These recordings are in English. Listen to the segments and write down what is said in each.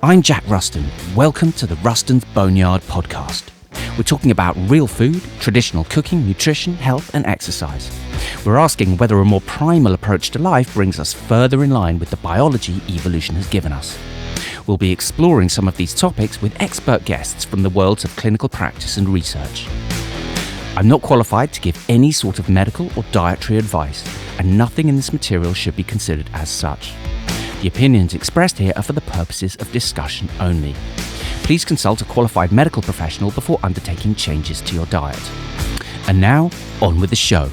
I'm Jack Ruston. Welcome to the Ruston's Boneyard podcast. We're talking about real food, traditional cooking, nutrition, health and exercise. We're asking whether a more primal approach to life brings us further in line with the biology evolution has given us. We'll be exploring some of these topics with expert guests from the worlds of clinical practice and research. I'm not qualified to give any sort of medical or dietary advice, and nothing in this material should be considered as such. The opinions expressed here are for the purposes of discussion only. Please consult a qualified medical professional before undertaking changes to your diet. And now, on with the show.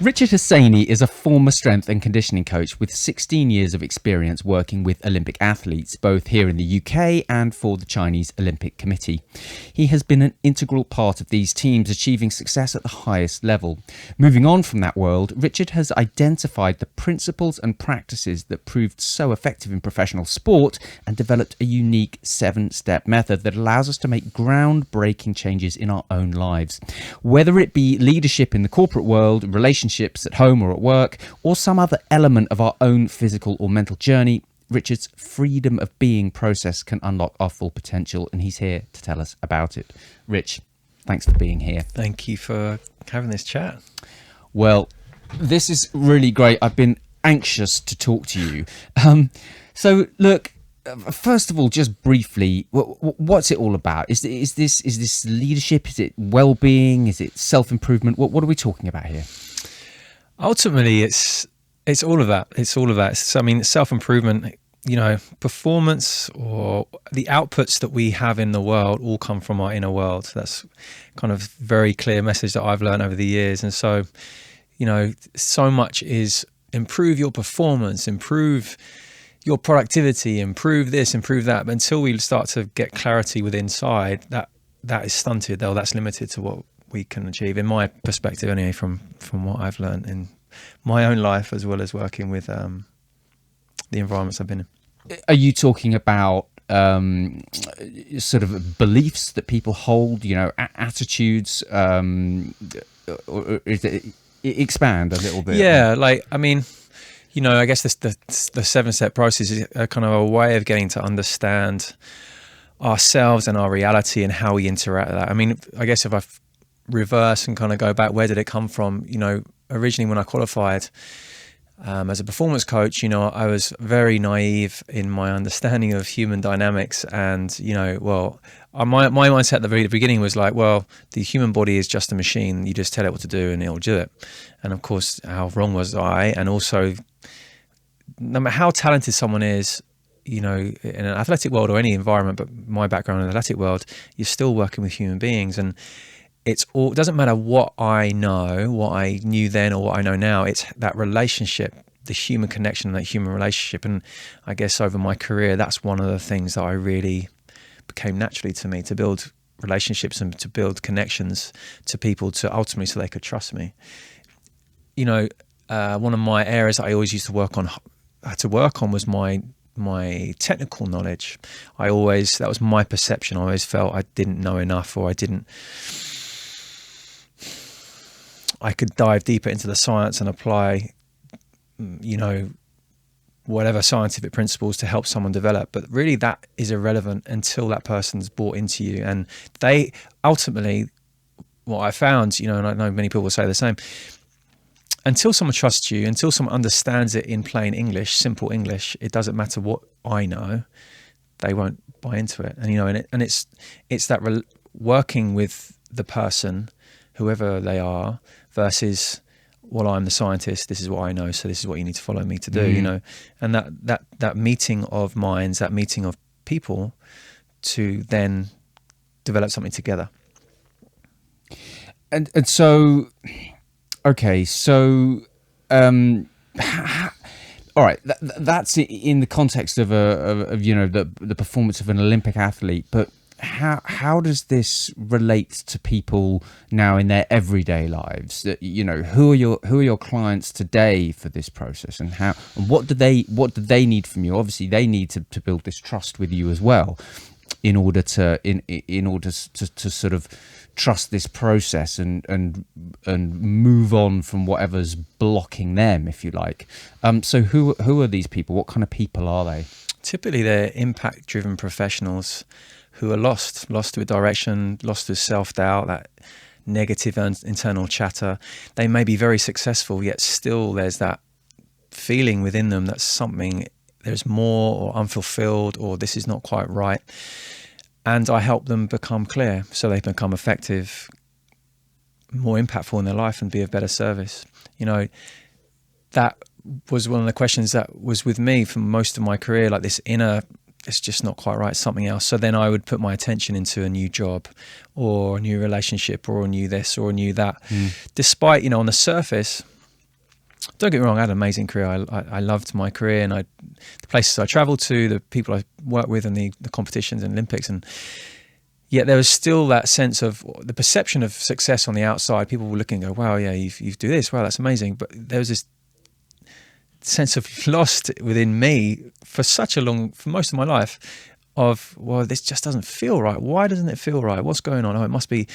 Richard Husseiny is a former strength and conditioning coach with 16 years of experience working with Olympic athletes, both here in the UK and for the Chinese Olympic Committee. He has been an integral part of these teams achieving success at the highest level. Moving on from that world, Richard has identified the principles and practices that proved so effective in professional sport and developed a unique 7-step method that allows us to make groundbreaking changes in our own lives. Whether it be leadership in the corporate world, relationships at home or at work, or some other element of our own physical or mental journey, Richard's freedom of being process can unlock our full potential, and he's here to tell us about it. Rich, thanks for being here. Thank you for having this chat. Well, this is really great. I've been anxious to talk to you. So look, first of all, just briefly, what's it all about? Is this leadership? Is it well-being? Is it self-improvement? What are we talking about here? Ultimately, it's all of that. It's all of that. Self-improvement, performance or the outputs that we have in the world all come from our inner world. That's kind of very clear message that I've learned over the years. And so, so much is improve your performance, improve your productivity, improve this, improve that. But until we start to get clarity within inside, that is stunted, or that's limited to what we can achieve, in my perspective anyway, from what I've learned in my own life, as well as working with the environments I've been in. Are you talking about sort of beliefs that people hold, attitudes, or is it expand a little bit? Yeah, I guess the 7-step process is a kind of a way of getting to understand ourselves and our reality and how we interact with that. I guess if I reverse and kind of go back, where did it come from? Originally when I qualified as a performance coach, I was very naive in my understanding of human dynamics, and my mindset at the very beginning was like, well, the human body is just a machine. You just tell it what to do and it'll do it. And of course, how wrong was I? And also, no matter how talented someone is, in an athletic world or any environment, but my background in the athletic world, you're still working with human beings, and it doesn't matter what I know, what I knew then or what I know now. It's that relationship, the human connection, that human relationship. And I guess over my career, that's one of the things that I really became naturally to me, to build relationships and to build connections to people, to ultimately so they could trust me. One of my areas that I always used to work on was my technical knowledge. That was my perception. I always felt I didn't know enough, or I could dive deeper into the science and apply, whatever scientific principles to help someone develop. But really that is irrelevant until that person's bought into you. And they ultimately, what I found, and I know many people will say the same, until someone trusts you, until someone understands it in plain English, simple English, it doesn't matter what I know, they won't buy into it. And it's that working with the person, whoever they are, versus, well, I'm the scientist, this is what I know, so this is what you need to follow me to do, and that meeting of minds, that meeting of people to then develop something together. And so, okay, so, all right, that's in the context of the performance of an Olympic athlete, but how does this relate to people now in their everyday lives? Who are your clients today for this process, and what do they need from you? Obviously, they need to build this trust with you as well. in order to sort of trust this process and move on from whatever's blocking them, if you like. So who are these people? What kind of people are they? Typically, they're impact-driven professionals who are lost with direction, lost with self-doubt, that negative internal chatter. They may be very successful, yet still there's that feeling within them that there's more, or unfulfilled, or this is not quite right. And I help them become clear so they become effective, more impactful in their life, and be of better service. That was one of the questions that was with me for most of my career, like this inner, it's just not quite right, something else. So then I would put my attention into a new job or a new relationship or a new this or a new that. Despite, on the surface, don't get me wrong, I had an amazing career. I loved my career, and the places I traveled to, the people I worked with, and the competitions and Olympics. And yet there was still that sense of the perception of success on the outside. People were looking and go, wow, yeah, you do this. Wow, that's amazing. But there was this sense of lost within me for most of my life of, well, this just doesn't feel right. Why doesn't it feel right? What's going on? Oh, it must be,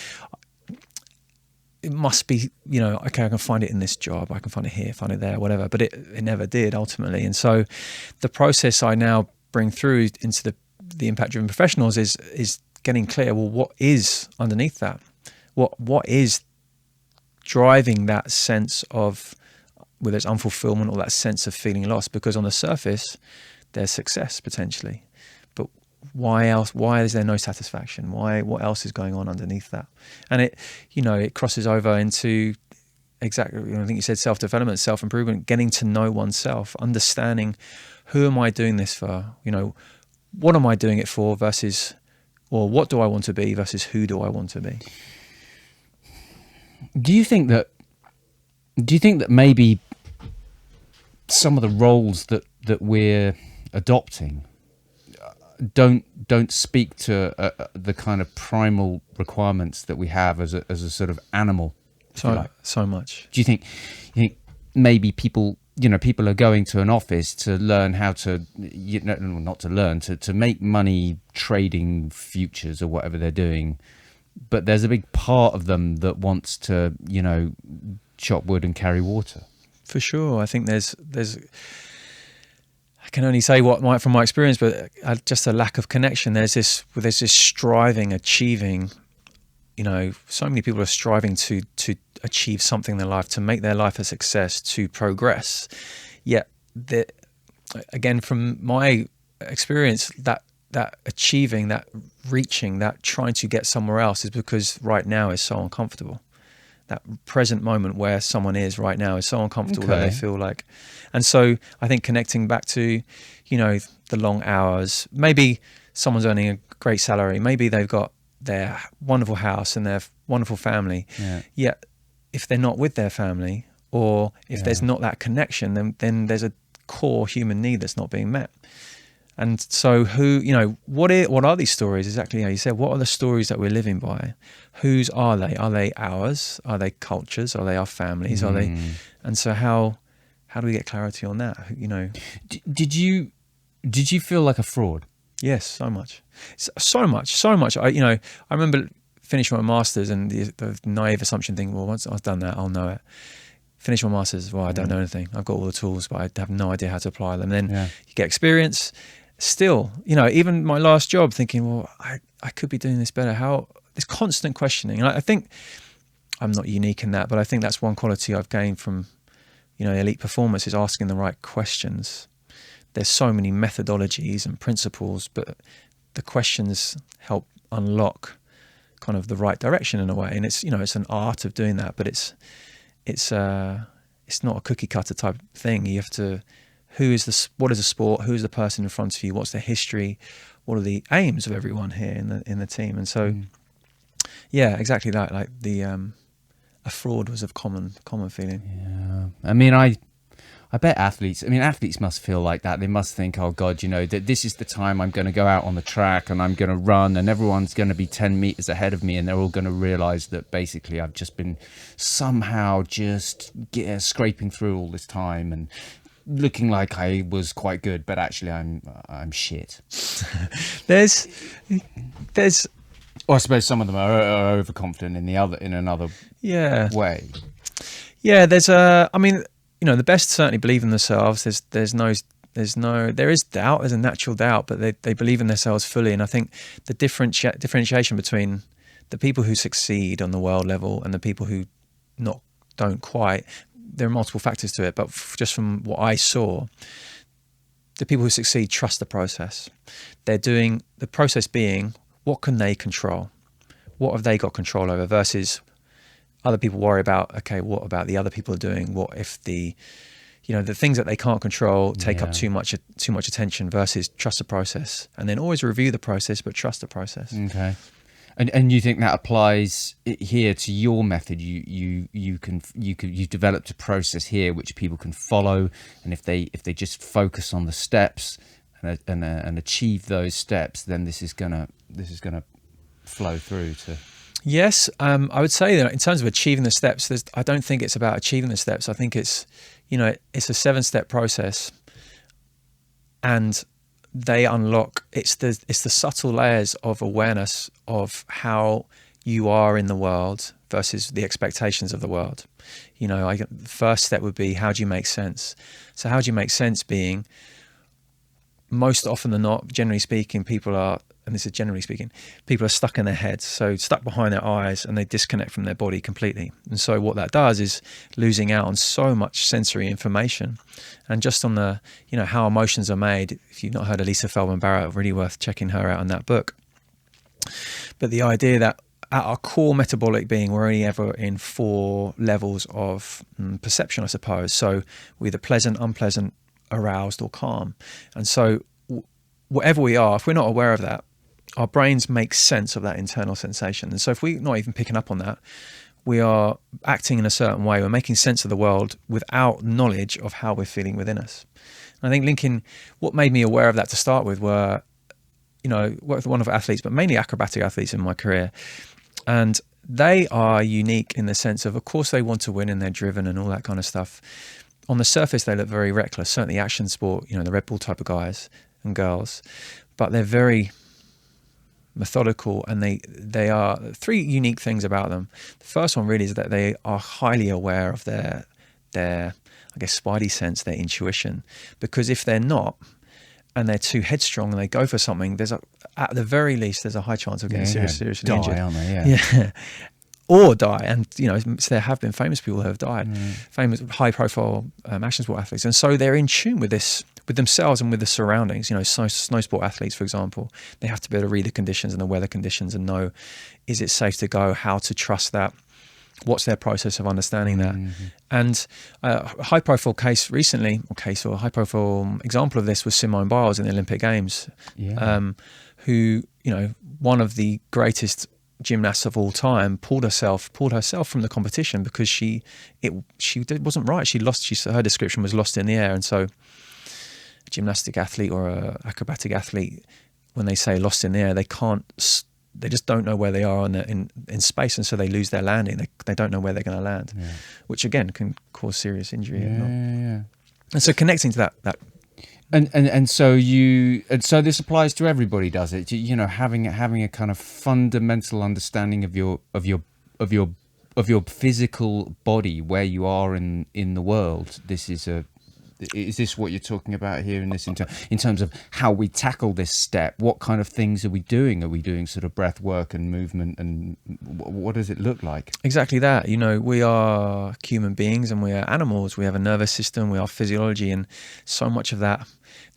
okay, I can find it in this job. I can find it here, find it there, whatever. But it never did ultimately. And so the process I now bring through into the impact-driven professionals is getting clear, well, what is underneath that? What is driving that sense of, whether it's unfulfillment or that sense of feeling lost? Because on the surface, there's success potentially, but why else? Why is there no satisfaction? What else is going on underneath that? And it crosses over into exactly, I think you said self-development, self-improvement, getting to know oneself, understanding who am I doing this for? What am I doing it for versus, or what do I want to be versus who do I want to be? Do you think that maybe some of the roles that we're adopting don't speak to the kind of primal requirements that we have as a sort of animal? So much. Do you think maybe people are going to an office to learn how to, not to learn, to make money trading futures or whatever they're doing, but there's a big part of them that wants to, chop wood and carry water? For sure. I think there's I can only say what from my experience, but just a lack of connection. There's this striving, achieving, so many people are striving to achieve something in their life, to make their life a success, to progress. Yet, again, from my experience, that achieving, that reaching, that trying to get somewhere else is because right now is so uncomfortable. That present moment where someone is right now is so uncomfortable that they feel like. And so I think connecting back to, the long hours, maybe someone's earning a great salary, maybe they've got their wonderful house and their wonderful family. Yeah. Yet if they're not with their family, or if there's not that connection, then there's a core human need that's not being met. And so what are these stories? Exactly how you said, what are the stories that we're living by? Whose are they? Are they ours? Are they cultures? Are they our families? Are they? And so how do we get clarity on that? Did you feel like a fraud? Yes, so much. I remember finishing my masters and the naive assumption thing, well, once I've done that, I'll know it. Finish my masters, well, I don't know anything. I've got all the tools, but I have no idea how to apply them. Then you get experience. Still, even my last job, thinking, well, I could be doing this better. This constant questioning. And I think I'm not unique in that, but I think that's one quality I've gained from, elite performance, is asking the right questions. There's so many methodologies and principles, but the questions help unlock kind of the right direction in a way. And it's an art of doing that, but it's not a cookie cutter type thing. You have to, what is the sport? Who's the person in front of you? What's the history? What are the aims of everyone here in the team? And so, yeah, exactly that. Like a fraud was a common feeling. Yeah, I mean, I bet athletes must feel like that. They must think, oh God, that this is the time I'm going to go out on the track and I'm going to run, and everyone's going to be 10 meters ahead of me, and they're all going to realize that basically I've just been somehow just scraping through all this time, and looking like I was quite good, but actually I'm shit. There's Or I suppose some of them are overconfident in another yeah. way. Yeah, I mean, the best certainly believe in themselves. There is doubt, there's a natural doubt, but they believe in themselves fully. And I think the differentiation between the people who succeed on the world level and the people who don't quite, there are multiple factors to it. But just from what I saw, the people who succeed trust the process. They're doing the process being, what can they control? What have they got control over versus other people worry about, okay, what about the other people are doing? What if the things that they can't control take up too much attention versus trust the process, and then always review the process, but trust the process. Okay. And you think that applies here to your method? You've developed a process here which people can follow, and if they just focus on the steps and achieve those steps, then this is gonna flow through to. Yes, I would say that in terms of achieving the steps, I don't think it's about achieving the steps. I think it's it's a 7-step process, and they unlock. It's the subtle layers of awareness of how you are in the world versus the expectations of the world. The first step would be, how do you make sense? So how do you make sense being, most often than not, generally speaking, people are stuck in their heads, so stuck behind their eyes, and they disconnect from their body completely. And so what that does is losing out on so much sensory information. And just on the, how emotions are made, if you've not heard of Lisa Feldman Barrett, really worth checking her out on that book. But the idea that at our core metabolic being, we're only ever in 4 levels of perception, I suppose. So we're either pleasant, unpleasant, aroused, or calm. And so whatever we are, if we're not aware of that, our brains make sense of that internal sensation. And so if we're not even picking up on that, we are acting in a certain way. We're making sense of the world without knowledge of how we're feeling within us. And I think linking, what made me aware of that to start with were, worked with one of athletes, but mainly acrobatic athletes in my career. And they are unique in the sense of course, they want to win and they're driven and all that kind of stuff. On the surface, they look very reckless, certainly action sport, the Red Bull type of guys and girls, but they're very methodical, and they are 3 unique things about them. The first one really is that they are highly aware of their I guess spidey sense, their intuition, because if they're not and they're too headstrong and they go for something, at the very least there's a high chance of getting seriously injured. Aren't they? Yeah. Or die, and there have been famous people who have died, famous high profile action sport athletes, and so they're in tune with this, with themselves and with the surroundings. Snow sport athletes, for example, they have to be able to read the conditions and the weather conditions and know, is it safe to go, how to trust that, what's their process of understanding that. And a high profile case recently, or a high profile example of this was Simone Biles in the Olympic Games, who, one of the greatest gymnasts of all time, pulled herself from the competition because she wasn't right. Her description was lost in the air. And so a gymnastic athlete or a acrobatic athlete, when they say lost in the air, they just don't know where they are in space, and so they lose their landing. They don't know where they're going to land, which again can cause serious injury. And so connecting to that. And so this applies to everybody, does it? Having a kind of fundamental understanding of your physical body, where you are in the world. Is this what you're talking about here in this in terms of how we tackle this step? What kind of things are we doing? Are we doing sort of breath work and movement, and what does it look like? Exactly that. We are human beings and we are animals. We have a nervous system, we are physiology, and so much of that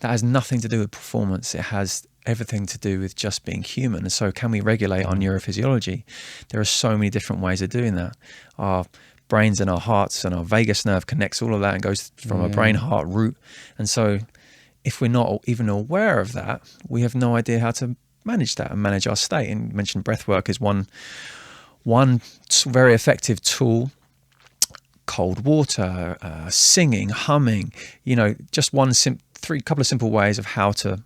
has nothing to do with performance. It has everything to do with just being human. And so can we regulate our neurophysiology? There are so many different ways of doing that. Our brains and our hearts and our vagus nerve connects all of that and goes from a brain heart route. And so if we're not even aware of that, we have no idea how to manage that and manage our state. And you mentioned breath work is one very effective tool. Cold water, singing, humming, just couple of simple ways of how to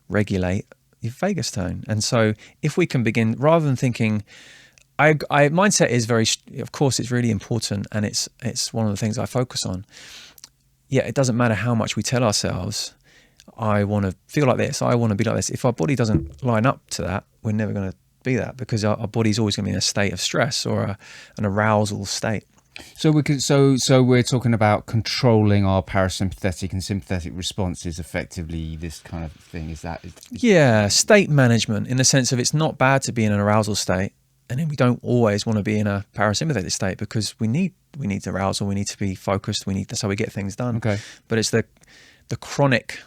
regulate your vagus tone. And so if we can begin, rather than thinking, mindset is of course it's really important, and it's one of the things I focus on. yet it doesn't matter how much we tell ourselves, I want to feel like this, I want to be like this. If our body doesn't line up to that, we're never going to be that, because our body's always going to be in a state of stress or an arousal state. So we're talking about controlling our parasympathetic and sympathetic responses effectively. This kind of thing Yeah, state management, in the sense of it's not bad to be in an arousal state, and then we don't always want to be in a parasympathetic state, because we need arousal, we need to be focused, that's how we get things done. Okay. But it's the chronic,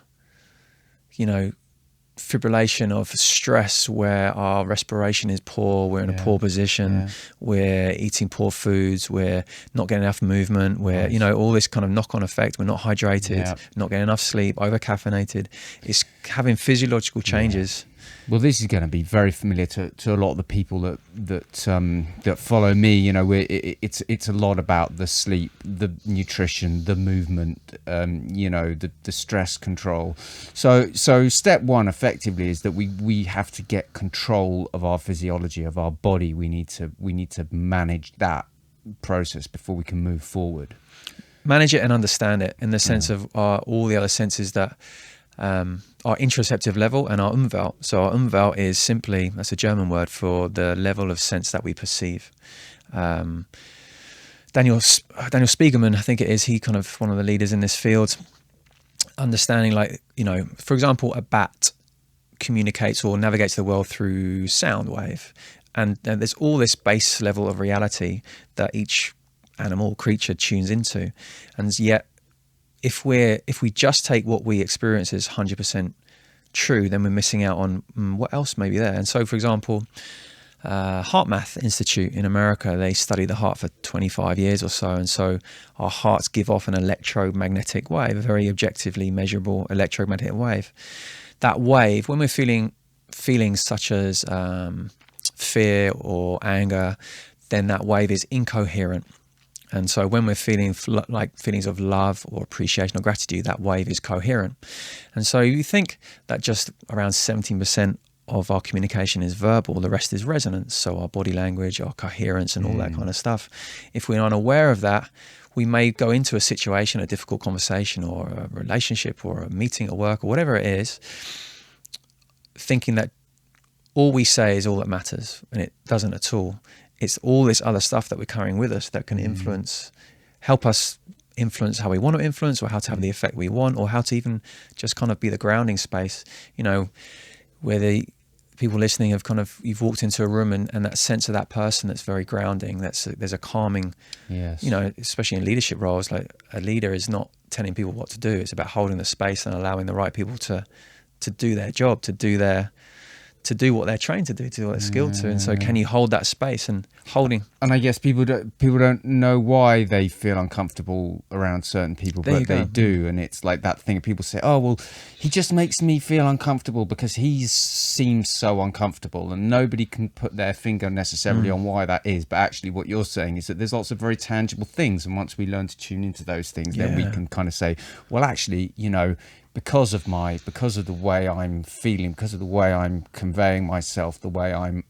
fibrillation of stress, where our respiration is poor, we're in a poor position, we're eating poor foods, we're not getting enough movement, we're all this kind of knock-on effect, we're not hydrated, not getting enough sleep, over caffeinated. It's having physiological changes. Well, this is going to be very familiar to a lot of the people that follow me. It's a lot about the sleep, the nutrition, the movement, the stress control. So step one effectively is that we have to get control of our physiology, of our body. We need to manage that process before we can move forward. Manage it and understand it, in the sense of all the other senses that. Our interoceptive level and our Umwelt. So our Umwelt is simply, that's a German word for the level of sense that we perceive. Daniel Spiegelman, I think it is, he kind of one of the leaders in this field, understanding, for example, a bat communicates or navigates the world through sound wave. And there's all this base level of reality that each animal, creature tunes into. And yet, if we just take what we experience as 100% true, then we're missing out on what else may be there. And so, for example, HeartMath Institute in America, they study the heart for 25 years or so. And so our hearts give off an electromagnetic wave, a very objectively measurable electromagnetic wave. That wave, when we're feeling feelings such as fear or anger, then that wave is incoherent. And so when we're feeling like feelings of love or appreciation or gratitude, that wave is coherent. And so you think that just around 17% of our communication is verbal, the rest is resonance. So our body language, our coherence and all that kind of stuff. If we're unaware of that, we may go into a situation, a difficult conversation or a relationship or a meeting at work or whatever it is, thinking that all we say is all that matters, and it doesn't at all. It's all this other stuff that we're carrying with us that can help us influence how we want to influence, or how to have the effect we want, or how to even just kind of be the grounding space, where the people listening have you've walked into a room and that sense of that person that's very grounding, there's a calming, especially in leadership roles, like a leader is not telling people what to do. It's about holding the space and allowing the right people to do their job, to do what they're trained to do what they're skilled to. And so can you hold that space and holding? And I guess people don't know why they feel uncomfortable around certain people, but they do. And it's like that thing of people say, oh, well, he just makes me feel uncomfortable because he seems so uncomfortable, and nobody can put their finger necessarily on why that is. But actually what you're saying is that there's lots of very tangible things. And once we learn to tune into those things, then we can kind of say, well, actually, because of the way I'm feeling, because of the way I'm conveying myself, the way I'm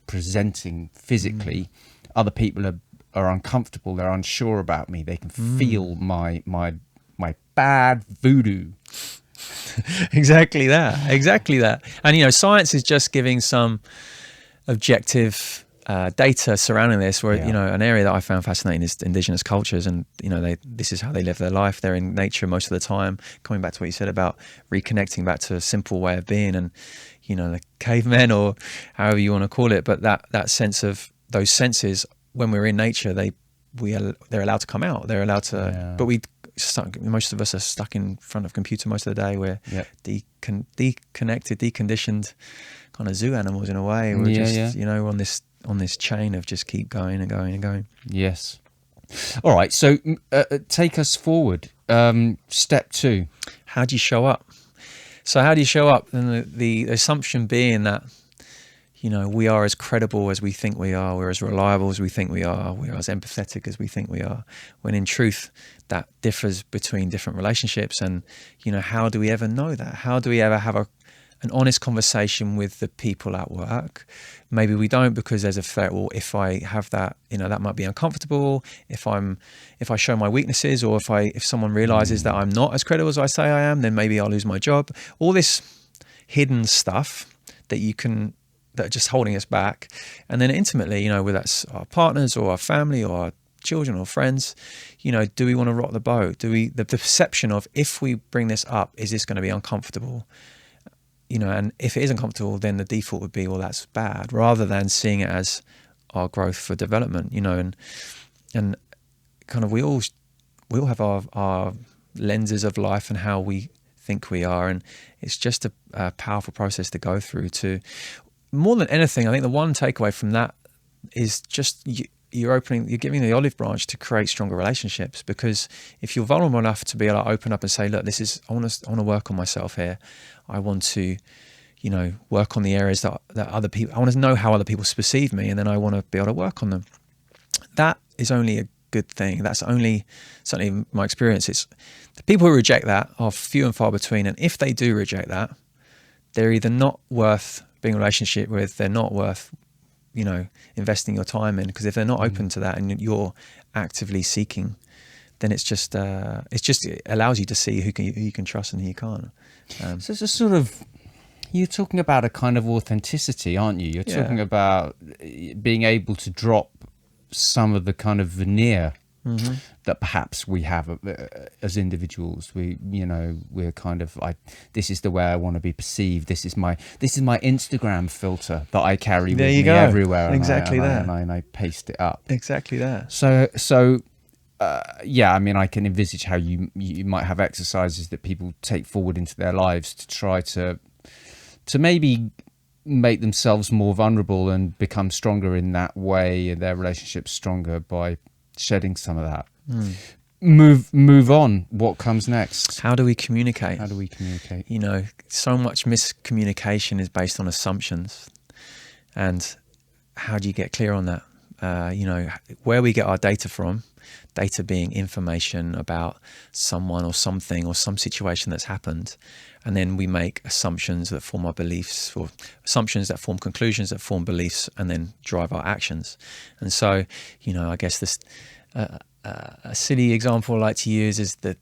presenting physically, other people are uncomfortable. They're unsure about me. They can feel my bad voodoo. Exactly that. And science is just giving some objective data surrounding this, where an area that I found fascinating is indigenous cultures, and this is how they live their life. They're in nature most of the time. Coming back to what you said about reconnecting back to a simple way of being, and the cavemen, or however you want to call it, but that sense of those senses, when we're in nature, they're allowed to come out. They're allowed to, but most of us are stuck in front of a computer most of the day. We're deconnected, deconditioned, kind of zoo animals in a way. We're just on this chain of just keep going and going and going. Yes. All right. So take us forward. Step 2. How do you show up? So how do you show up? And the assumption being that, we are as credible as we think we are. We're as reliable as we think we are. We're as empathetic as we think we are. When in truth, that differs between different relationships. And, how do we ever know that? How do we ever have an honest conversation with the people at work. Maybe we don't because there's a threat. Well, if I have that, that might be uncomfortable. If I show my weaknesses, or if someone realizes that I'm not as credible as I say I am, then maybe I'll lose my job. All this hidden stuff that are just holding us back. And then intimately, whether that's our partners or our family or our children or friends, do we want to rock the boat? The perception of, if we bring this up, is this going to be uncomfortable? And if it is uncomfortable, then the default would be, well, that's bad, rather than seeing it as our growth for development, and kind of we all have our lenses of life and how we think we are. And it's just a powerful process to go through. To more than anything, I think the one takeaway from that is just you're giving the olive branch to create stronger relationships. Because if you're vulnerable enough to be able to open up and say, look, I want to work on myself here. I want to, work on the areas that other people, I want to know how other people perceive me, and then I want to be able to work on them. That is only a good thing. That's only, certainly my experience, it's the people who reject that are few and far between. And if they do reject that, they're either not worth being in a relationship with, they're not worth investing your time in, because if they're not open to that and you're actively seeking, then it allows you to see who you can trust and who you can't. So it's a sort of, you're talking about a kind of authenticity, aren't you? You're talking about being able to drop some of the kind of veneer that perhaps we have as individuals. We're kind of this is the way I want to be perceived. This is my Instagram filter that I carry with me everywhere. Exactly that. And I paste it up. Exactly that. So I can envisage how you might have exercises that people take forward into their lives to try to maybe make themselves more vulnerable and become stronger in that way, and their relationships stronger by shedding some of that. Move on. What comes next? How do we communicate? So much miscommunication is based on assumptions. And how do you get clear on that? Where we get our data from, data being information about someone or something or some situation that's happened. And then we make assumptions that form our beliefs, or assumptions that form conclusions that form beliefs and then drive our actions. And so, I guess this a silly example I like to use is the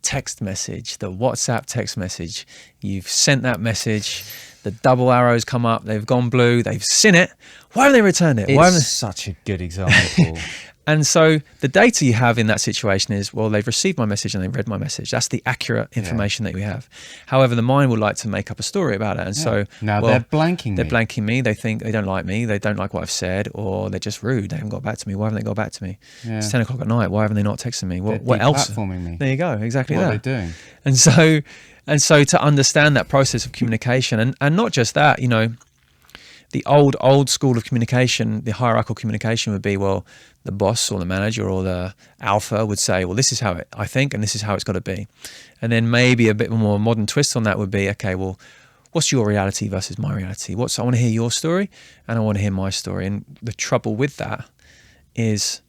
text message, the WhatsApp text message. You've sent that message, the double arrows come up, they've gone blue, they've seen it. Why haven't they returned it? It's such a good example. And so the data you have in that situation is, well, they've received my message and they've read my message. That's the accurate information that we have. However, the mind would like to make up a story about it. And so now they're blanking me. They're blanking me. They think they don't like me. They don't like what I've said, or they're just rude. They haven't got back to me. Why haven't they got back to me? Yeah. It's 10 o'clock at night. Why haven't they not texted me? What else? Platforming me. There you go. Exactly that. What are they doing? And so to understand that process of communication, and not just that, the old school of communication, the hierarchical communication would be, well, the boss or the manager or the alpha would say, well, this is how I think, and this is how it's got to be. And then maybe a bit more modern twist on that would be, okay, well, what's your reality versus my reality? I want to hear your story and I want to hear my story. And the trouble with that is,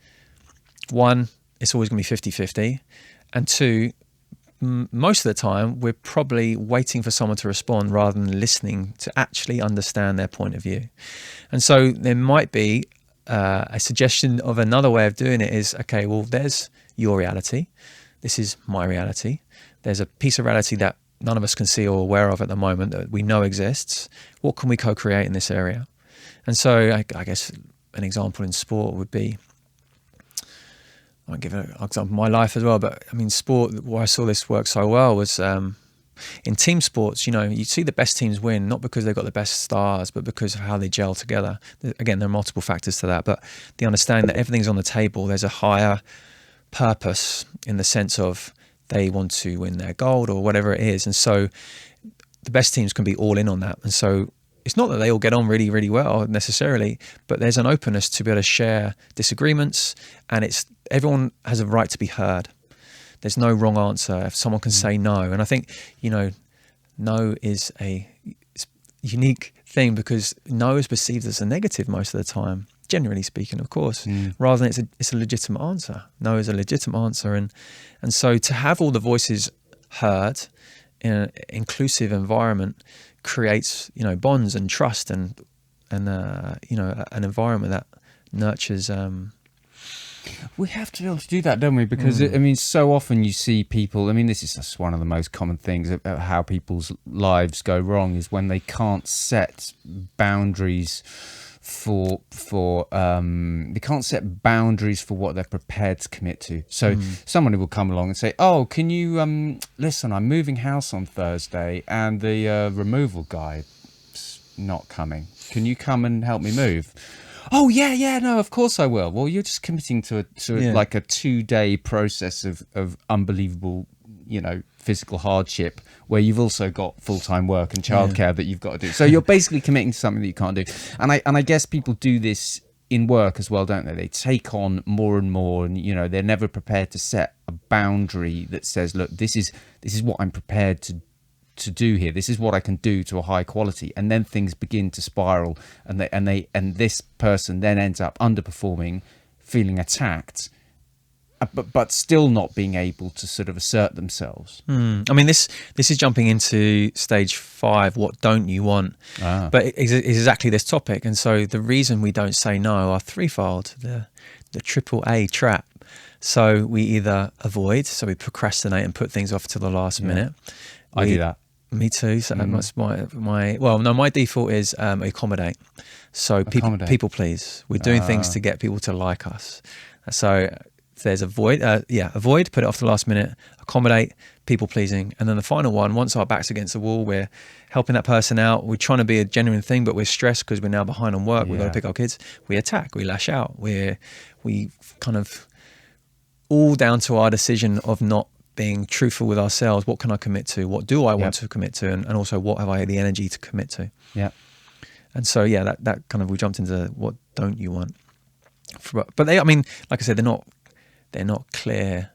one, it's always going to be 50-50. And two, most of the time, we're probably waiting for someone to respond rather than listening to actually understand their point of view. And so there might be a suggestion of another way of doing it is, okay, well, there's your reality. This is my reality. There's a piece of reality that none of us can see or aware of at the moment that we know exists. What can we co-create in this area? And so I guess an example in sport would be, I might give an example of my life as well, but I mean, sport, why I saw this work so well was in team sports, you see the best teams win, not because they've got the best stars, but because of how they gel together. Again, there are multiple factors to that, but the understanding that everything's on the table, there's a higher purpose in the sense of they want to win their gold or whatever it is. And so the best teams can be all in on that. And so it's not that they all get on really, really well necessarily, but there's an openness to be able to share disagreements, and everyone has a right to be heard. There's no wrong answer. If someone can say no, and I think, no is a unique thing because no is perceived as a negative most of the time, generally speaking, of course, rather than it's a legitimate answer. No is a legitimate answer. And so to have all the voices heard in an inclusive environment creates, bonds and trust and an environment that nurtures. We have to be able to do that, don't we? Because so often you see people. This is just one of the most common things about how people's lives go wrong is when they can't set boundaries for they can't set boundaries for what they're prepared to commit to. So someone will come along and say, "Oh, can you listen? I'm moving house on Thursday, and the removal guy's not coming. Can you come and help me move?" Oh yeah, no, of course I will. Well, you're just committing to like a 2-day process of unbelievable, physical hardship where you've also got full-time work and childcare that you've got to do. So you're basically committing to something that you can't do. And I guess people do this in work as well, don't they? They take on more and more, and they're never prepared to set a boundary that says, look, this is what I'm prepared to do here. This is what I can do to a high quality, and then things begin to spiral, and this person then ends up underperforming, feeling attacked, but still not being able to sort of assert themselves. This is jumping into stage 5. What don't you want? But it's exactly this topic, and so the reason we don't say no are threefold. The AAA trap. So we either avoid, so we procrastinate and put things off to the last minute. I do that. Me too. So that's my default is accommodate. So people please. We're doing things to get people to like us. So there's avoid, put it off to the last minute, accommodate, people pleasing. And then the final one, once our back's against the wall, we're helping that person out. We're trying to be a genuine thing, but we're stressed because we're now behind on work. We've got to pick our kids. We attack, we lash out. We kind of all down to our decision of not being truthful with ourselves. What can I commit to? What do I want to commit to? And also, what have I the energy to commit to? Yeah. And so, that kind of, we jumped into what don't you want? But they, like I said, they're not clear.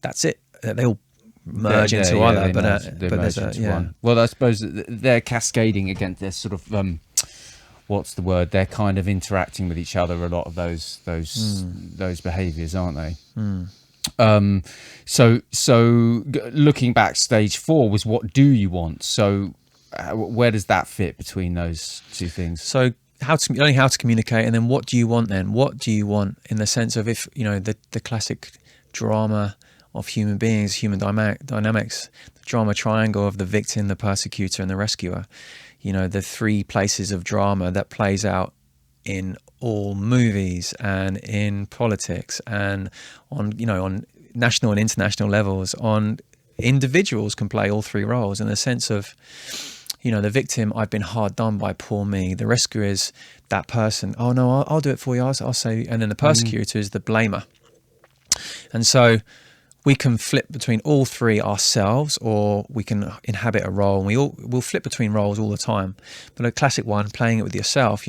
That's it. They all merge into other. But there's one. Well, I suppose they're cascading against this sort of what's the word? They're kind of interacting with each other. A lot of those behaviours, aren't they? So looking back, stage 4 was what do you want? So where does that fit between those two things? So learning how to communicate, and then what do you want then? What do you want in the sense of, if, the classic drama of human beings, human dynamics, the drama triangle of the victim, the persecutor, and the rescuer, the 3 places of drama that plays out in all movies and in politics and on national and international levels. On individuals can play all 3 roles in the sense of, the victim, I've been hard done by, poor me. The rescuer is that person, oh no, I'll do it for you, I'll say. And then the persecutor is the blamer. And so we can flip between all 3 ourselves, or we can inhabit a role, and we'll flip between roles all the time. But a classic one, playing it with yourself,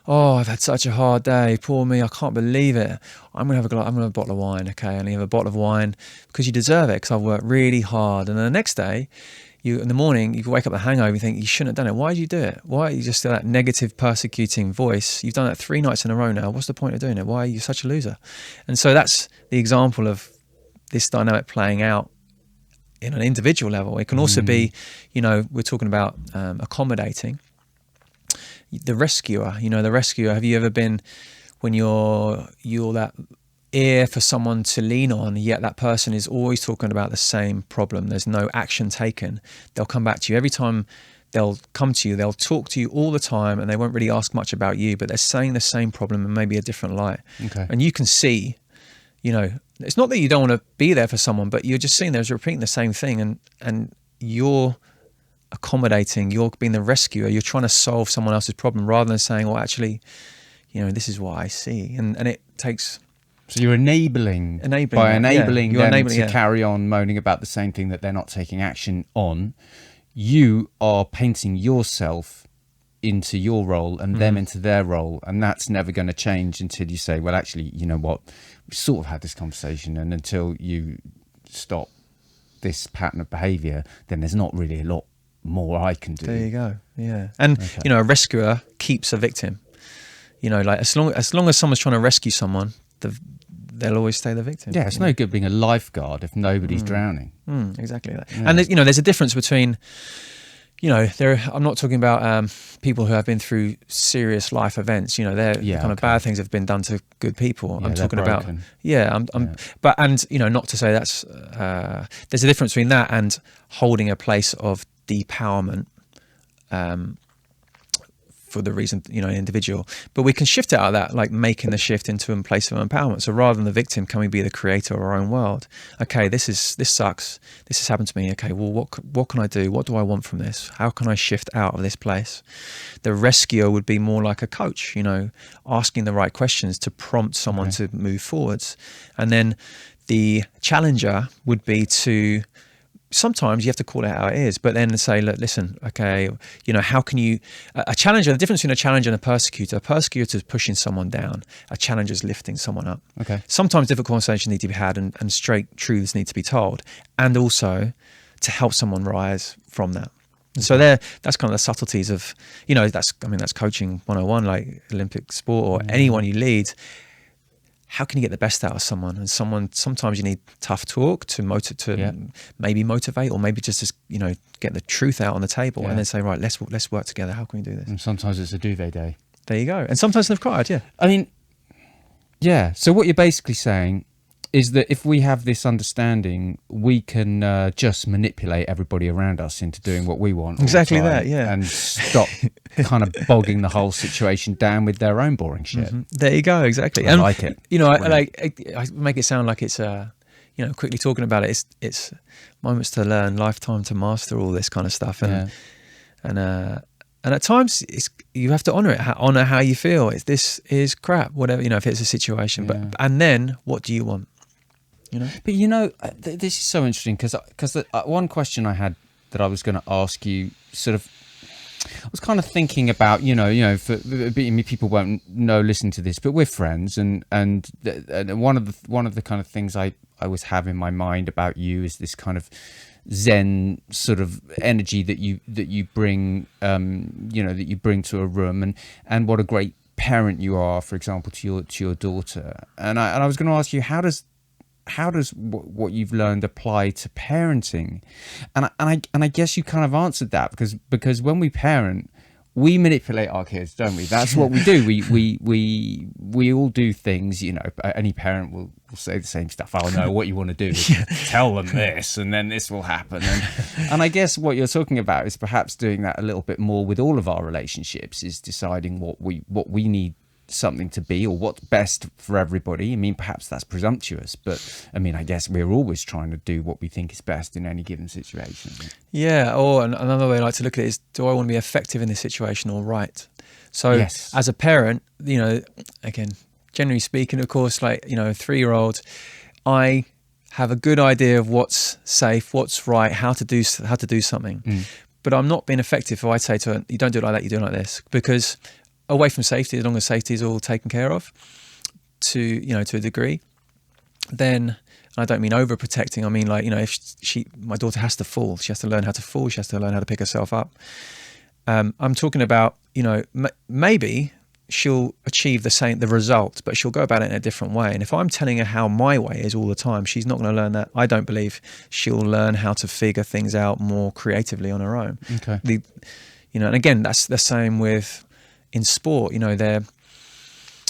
oh, I've had such a hard day, poor me, I can't believe it. I'm gonna have a bottle of wine, okay? I only have a bottle of wine because you deserve it, because I've worked really hard. And then the next day, in the morning, you can wake up with a hangover, you think you shouldn't have done it. Why did you do it? Why are you just that negative, persecuting voice? You've done that 3 nights in a row now. What's the point of doing it? Why are you such a loser? And so that's the example of this dynamic playing out in an individual level. It can also be, we're talking about accommodating. The rescuer, have you ever been, when you're that ear for someone to lean on, yet that person is always talking about the same problem, there's no action taken? They'll come back to you every time. They'll come to you, they'll talk to you all the time, and they won't really ask much about you, but they're saying the same problem in maybe a different light. Okay. And you can see, it's not that you don't want to be there for someone, but you're just seeing they're repeating the same thing, and you're accommodating, you're being the rescuer, you're trying to solve someone else's problem rather than saying, well, actually, this is what I see. And it takes... So you're enabling them to carry on moaning about the same thing that they're not taking action on. You are painting yourself into your role and them into their role, and that's never going to change until you say, well, actually, you know what, we sort of had this conversation, and until you stop this pattern of behaviour, then there's not really a lot more I can do. There you go. Yeah. And a rescuer keeps a victim. Like as long as someone's trying to rescue someone, they'll always stay the victim. Yeah, it's no good being a lifeguard if nobody's drowning. Exactly that. Yeah. And there's a difference between I'm not talking about people who have been through serious life events. They're the kind of bad things have been done to good people. Yeah, I'm talking they're about, broken. but, and, not to say that's, there's a difference between that and holding a place of depowerment, for the reason, an individual, but we can shift it out of that, like making the shift into a place of empowerment. So rather than the victim, can we be the creator of our own world? Okay, this sucks. This has happened to me. Okay, well, what can I do? What do I want from this? How can I shift out of this place? The rescuer would be more like a coach, asking the right questions to prompt someone to move forwards. And then the challenger would be to, sometimes you have to call it how it is, but then say, look, listen, okay, how can you, a challenger, the difference between a challenger and a persecutor is pushing someone down, a challenger is lifting someone up. Okay. Sometimes difficult conversations need to be had and straight truths need to be told, and also to help someone rise from that. So that's kind of the subtleties of, that's coaching 101, like Olympic sport or anyone you lead. How can you get the best out of someone? And sometimes you need tough talk to maybe motivate, or maybe just get the truth out on the table and then say, right, let's work together. How can we do this? And sometimes it's a duvet day. There you go. And sometimes they've cried. Yeah. I mean, yeah. So what you're basically saying is that if we have this understanding, we can just manipulate everybody around us into doing what we want. Exactly that, yeah. And stop kind of bogging the whole situation down with their own boring shit. Mm-hmm. There you go, exactly. I like it. I make it sound like it's, quickly talking about it, it's moments to learn, lifetime to master, all this kind of stuff. And at times you have to honor how you feel. This is crap, whatever, if it's a situation. But and then what do you want? But this is so interesting because one question I had that I was going to ask you, sort of, I was kind of thinking about, for people won't know listen to this, but we're friends, and one of the kind of things I always have in my mind about you is this kind of Zen sort of energy that you bring, that you bring to a room, and what a great parent you are, for example, to your daughter. And I was going to ask you, how does what you've learned apply to parenting? And I guess you kind of answered that because when we parent, we manipulate our kids, don't we? That's what we do. We all do things. Any parent will say the same stuff. Oh no, what you want to do is tell them this, and then this will happen. And I guess what you're talking about is perhaps doing that a little bit more with all of our relationships, is deciding what we need something to be, or what's best for everybody. I mean, perhaps that's presumptuous, but I mean, I guess we're always trying to do what we think is best in any given situation. Yeah, or another way I like to look at it is, do I want to be effective in this situation or right? So as a parent, again, generally speaking, of course, like, a 3-year-old, I have a good idea of what's safe, what's right, how to do something. But I'm not being effective if I say to her, you don't do it like that, you do it like this, because away from safety, as long as safety is all taken care of to a degree, then, and I don't mean overprotecting, I mean, like, if my daughter has to fall, she has to learn how to fall, she has to learn how to pick herself up. I'm talking about, maybe she'll achieve the result, but she'll go about it in a different way. And if I'm telling her how my way is all the time, she's not going to learn that. I don't believe she'll learn how to figure things out more creatively on her own. Okay. And again, that's the same with, in sport, there are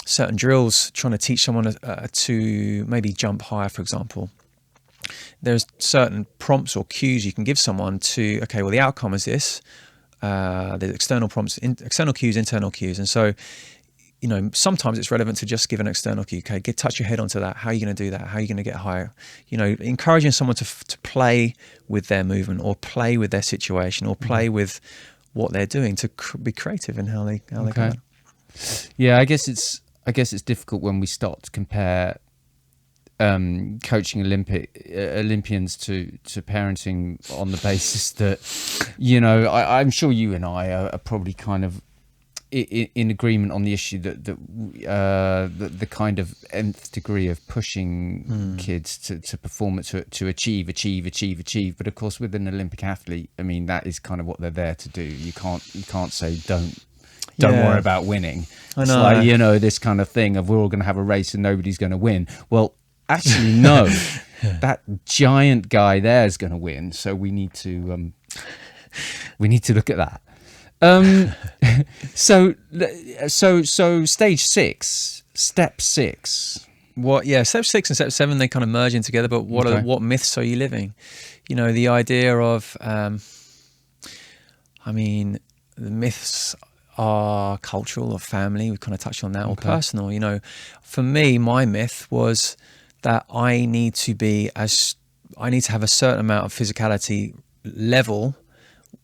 certain drills trying to teach someone to maybe jump higher, for example. There's certain prompts or cues you can give someone to, okay, well, the outcome is this. There's external prompts, external cues, internal cues. And so, sometimes it's relevant to just give an external cue. Okay, touch your head onto that. How are you going to do that? How are you going to get higher? Encouraging someone to play with their movement, or play with their situation, or play with what they're doing, to be creative in how they go. Yeah, I guess it's difficult when we start to compare coaching Olympians to parenting on the basis that, I'm sure you and I are probably kind of in agreement on the issue that the kind of nth degree of pushing kids to perform, to achieve. But of course, with an Olympic athlete, I mean, that is kind of what they're there to do. You can't say don't worry about winning. It's like, this kind of thing of, we're all going to have a race and nobody's going to win. Well, actually, no. That giant guy there is going to win, so we need to We need to look at that. So stage 6, step 6. Step 6 and step 7, they kind of merge in together, but what myths are you living? The idea of, the myths are cultural or family, we kind of touched on that, or personal. For me, my myth was that I need to have a certain amount of physicality level,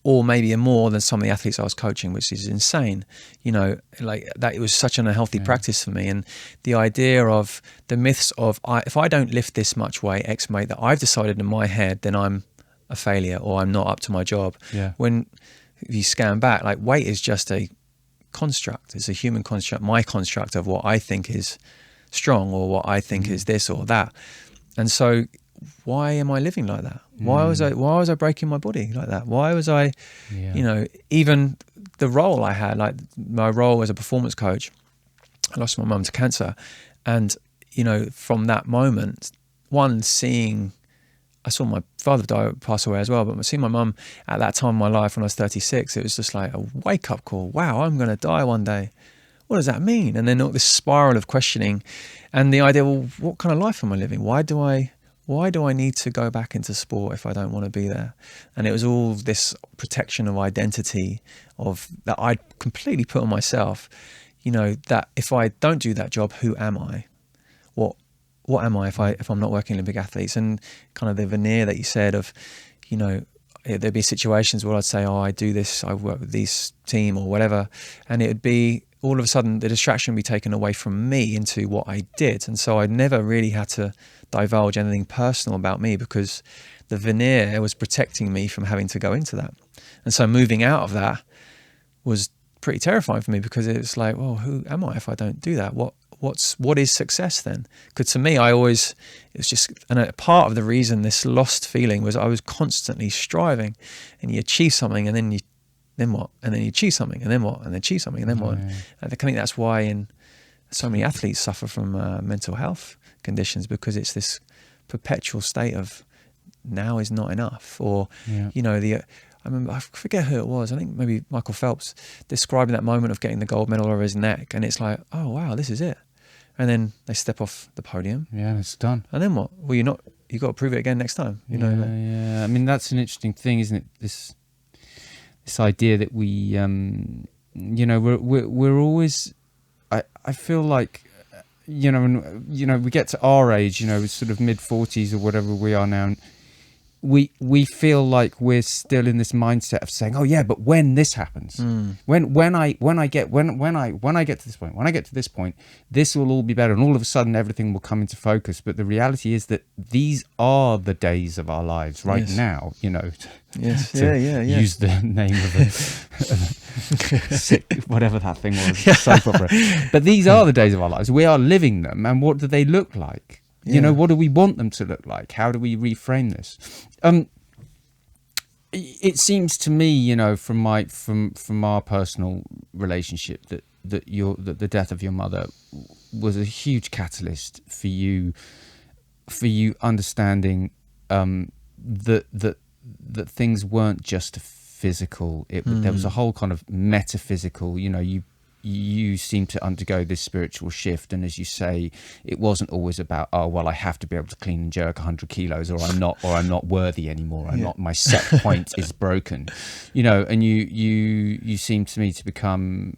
or maybe more than some of the athletes I was coaching, which is insane. Like that, it was such an unhealthy practice for me. And the idea of the myths of, if I don't lift this much weight, X weight, that I've decided in my head, then I'm a failure or I'm not up to my job. Yeah. When you scan back, like weight is just a construct. It's a human construct, my construct of what I think is strong or what I think is this or that. And so why am I living like that? Why was I breaking my body like that? Why was I, even the role I had, like my role as a performance coach, I lost my mum to cancer. And, from that moment, I saw my father pass away as well, but seeing my mum at that time in my life when I was 36, it was just like a wake up call. Wow, I'm going to die one day. What does that mean? And then all this spiral of questioning and the idea, well, what kind of life am I living? Why do I need to go back into sport if I don't want to be there? And it was all this protection of identity that I'd completely put on myself, that if I don't do that job, who am I? What am I if I'm not working Olympic athletes? And kind of the veneer that you said of, there'd be situations where I'd say, I do this, I work with this team or whatever. And it would be all of a sudden the distraction would be taken away from me into what I did. And so I never really had to divulge anything personal about me because the veneer was protecting me from having to go into that. And so moving out of that was pretty terrifying for me because it's like, well, who am I if I don't do that? What is success then? Because to me, and a part of the reason this lost feeling was I was constantly striving, and you achieve something, and then what? And then you achieve something, and then what? And then achieve something, and then what? And I think that's why so many athletes suffer from mental health conditions, because it's this perpetual state of now is not enough, or I remember, I forget who it was, I think maybe Michael Phelps, describing that moment of getting the gold medal over his neck, and it's like, oh wow, this is it. And then they step off the podium. Yeah, it's done. And then what? Well, you got to prove it again next time. Yeah. I mean, that's an interesting thing, isn't it? This idea that we, we're always. I feel like, we get to our age, sort of mid-40s or whatever we are now. And we feel like we're still in this mindset of saying, oh yeah, but when this happens, when I get to this point, this will all be better, and all of a sudden everything will come into focus. But the reality is that these are the days of our lives right now. Yes. To use the name of a sick, whatever that thing was, soap opera. But these are the days of our lives. We are living them, and what do they look like? What do we want them to look like? How do we reframe this? It seems to me, from our personal relationship, that the death of your mother was a huge catalyst for you understanding that things weren't just physical. There was a whole kind of metaphysical. You seem to undergo this spiritual shift, and as you say, it wasn't always about, oh well, I have to be able to clean and jerk 100 kilos, or I'm not worthy anymore. My set point is broken, and you seem to me to become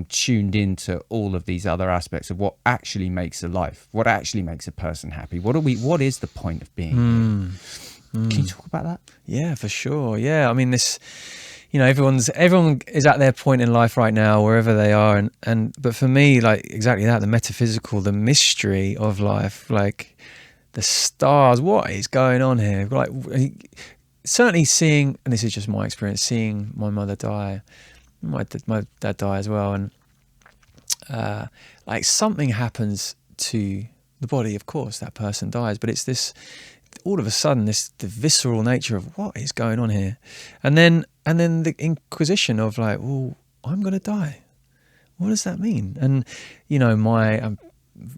tuned into all of these other aspects of what actually makes a life, what actually makes a person happy. What is the point of being? Can you talk about that? Yeah, for sure. Yeah, I mean this. Everyone is at their point in life right now, wherever they are, but for me, like exactly that, the metaphysical, the mystery of life, like the stars, what is going on here? Like certainly seeing, and this is just my experience, seeing my mother die, my dad die as well, and like something happens to the body. Of course, that person dies, but it's this. All of a sudden, the visceral nature of what is going on here, and then the inquisition of like, well, I'm going to die. What does that mean? And I'm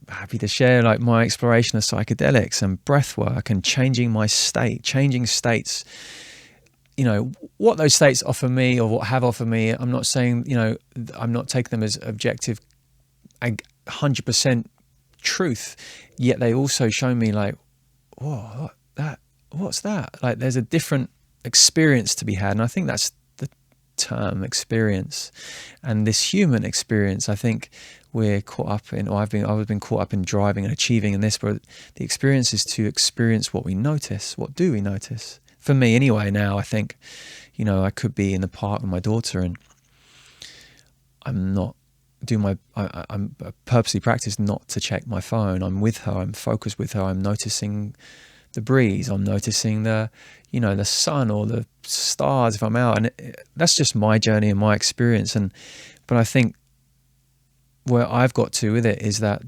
happy to share like my exploration of psychedelics and breath work and changing my state, changing states. what those states offer me or what have offered me, I'm not saying, I'm not taking them as objective 100% truth, yet they also show me like, whoa, what's that? Like there's a different experience to be had. And I think that's the term, experience. And this human experience, I think we're caught up in, or I've been caught up in driving and achieving in this, but the experience is to experience what we notice. What do we notice? For me anyway, now I think, I could be in the park with my daughter and I'm not doing I'm purposely practice not to check my phone. I'm with her, I'm focused with her, I'm noticing the breeze, I'm noticing the sun or the stars if I'm out. And that's just my journey and my experience. But I think where I've got to with it is that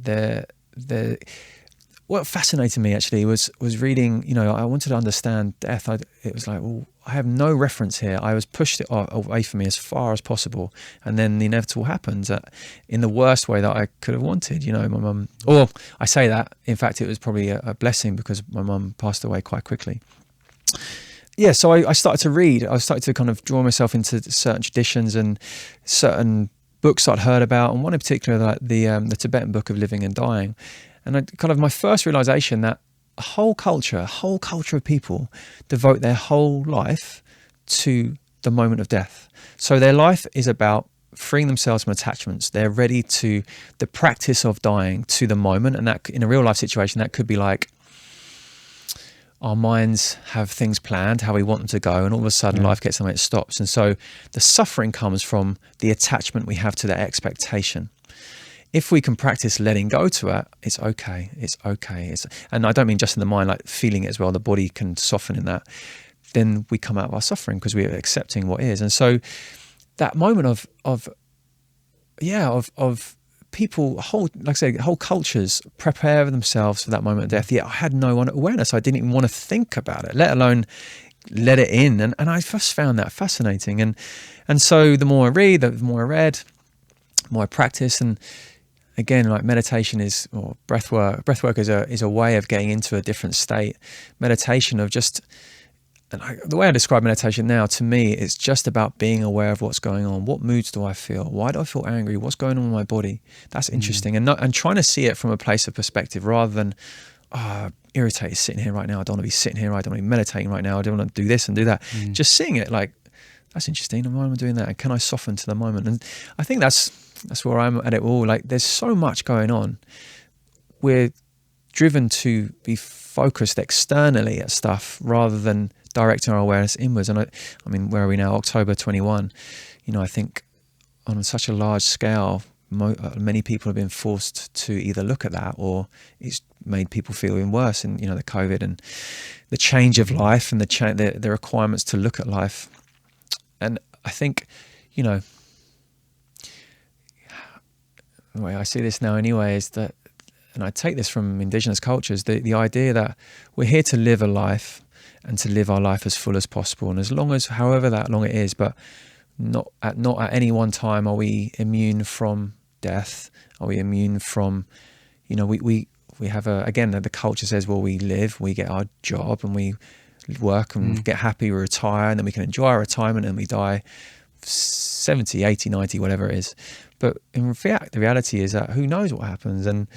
what fascinated me actually was reading, I wanted to understand death. It was like, well, I have no reference here. I was pushed it away from me as far as possible. And then the inevitable happens in the worst way that I could have wanted. My mum, or I say that, in fact, it was probably a blessing because my mum passed away quite quickly. Yeah, so I started to read. I started to kind of draw myself into certain traditions and certain books I'd heard about, and one in particular, like the Tibetan Book of Living and Dying. And my first realization that a whole culture of people devote their whole life to the moment of death. So their life is about freeing themselves from attachments. They're ready to the practice of dying to the moment. And that in a real life situation, that could be like our minds have things planned, how we want them to go, and all of a sudden life gets somewhere, it stops. And so the suffering comes from the attachment we have to that expectation. If we can practice letting go to it, it's okay. And I don't mean just in the mind, like feeling it as well. The body can soften in that. Then we come out of our suffering because we're accepting what is. And so that moment of people, whole cultures prepare themselves for that moment of death. Yet I had no awareness. I didn't even want to think about it, let alone let it in. And I first found that fascinating. And so the more I read, the more I read, the more I practice. And again, like meditation or breath work is a way of getting into a different state. Meditation of just, the way I describe meditation now, to me, it's just about being aware of what's going on. What moods do I feel? Why do I feel angry? What's going on in my body? That's interesting. And trying to see it from a place of perspective rather than, irritated sitting here right now. I don't want to be sitting here. I don't want to be meditating right now. I don't want to do this and do that. Just seeing it like, that's interesting. And why am I doing that? And can I soften to the moment? And I think that's where I'm at it all. Like there's so much going on. We're driven to be focused externally at stuff rather than directing our awareness inwards. And I mean, where are we now? October 21. I think on such a large scale, many people have been forced to either look at that, or it's made people feel even worse. And the COVID and the change of life and the requirements to look at life. And I think, the way I see this now anyway is that, and I take this from indigenous cultures, the idea that we're here to live a life and to live our life as full as possible. And as long as, however that long it is, but not at any one time are we immune from death. Are we immune from, we have the culture says, well, we live, we get our job and we work and get happy, we retire, and then we can enjoy our retirement and we die 70, 80, 90, whatever it is. But in fact, the reality is that who knows what happens, and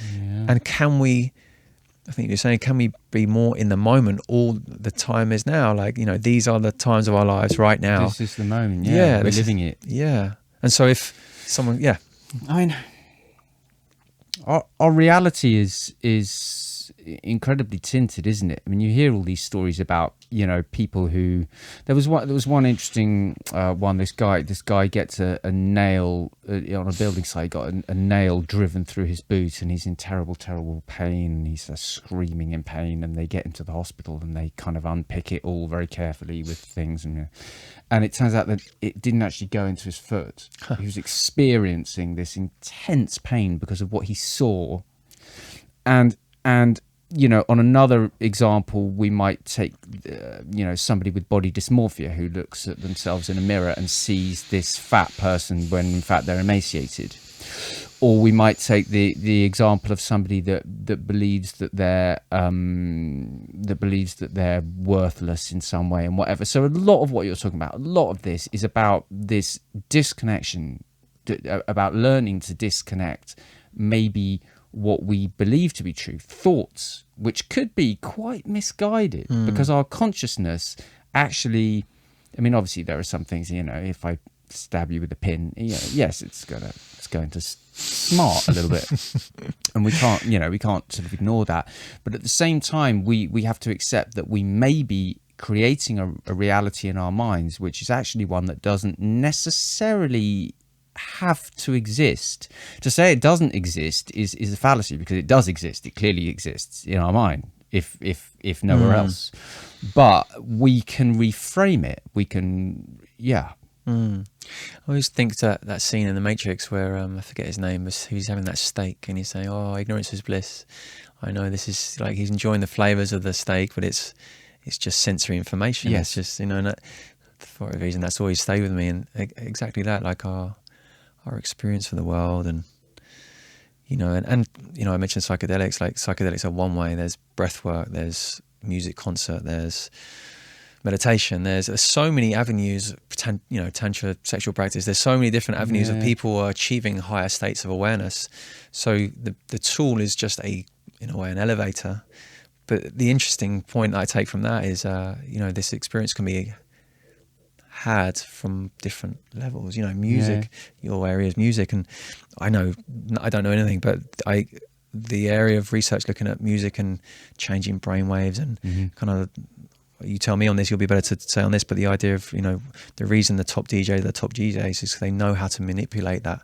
can we, I think you're saying, can we be more in the moment all the time is now? Like, these are the times of our lives right now. This is the moment, we're living it. Yeah. And so if someone, I mean, our reality is incredibly tinted, isn't it? I mean, you hear all these stories about people who there was one interesting one. This guy gets a nail on a building site. He got a nail driven through his boot, and he's in terrible pain, and he's screaming in pain, and they get him to the hospital and they kind of unpick it all very carefully with things, and it turns out that it didn't actually go into his foot. He was experiencing this intense pain because of what he saw. And on another example, we might take, somebody with body dysmorphia who looks at themselves in a mirror and sees this fat person when in fact they're emaciated. or we might take the example of somebody that believes that they're worthless in some way and whatever. So a lot of what you're talking about, a lot of this is about this disconnection, about learning to disconnect maybe what we believe to be true, thoughts, which could be quite misguided because our consciousness actually, I mean, obviously there are some things, if I stab you with a pin, yes, it's going to smart a little bit, and we can't sort of ignore that. But at the same time, we have to accept that we may be creating a reality in our minds, which is actually one that doesn't necessarily have to exist. To say it doesn't exist is a fallacy, because it does exist. It clearly exists in our mind, if nowhere else. But we can reframe it. We can, I always think that scene in The Matrix where I forget his name, but he's having that steak and he's saying, "Oh, ignorance is bliss." I know this is like he's enjoying the flavors of the steak, but it's just sensory information. Yes. It's just and that, for a reason, that's always stayed with me, and exactly that, like our experience of the world, and I mentioned psychedelics. Like psychedelics are one way. There's breath work. There's music concert. There's meditation. There's so many avenues. Tantra, sexual practice. There's so many different avenues of people achieving higher states of awareness. So the tool is just in a way, an elevator. But the interesting point that I take from that is, this experience can be had from different levels. Music, your area is music, and I don't know anything, but the area of research looking at music and changing brainwaves and kind of, you tell me on this, you'll be better to say on this, but the idea of, the reason the top DJs are the top DJs is because they know how to manipulate that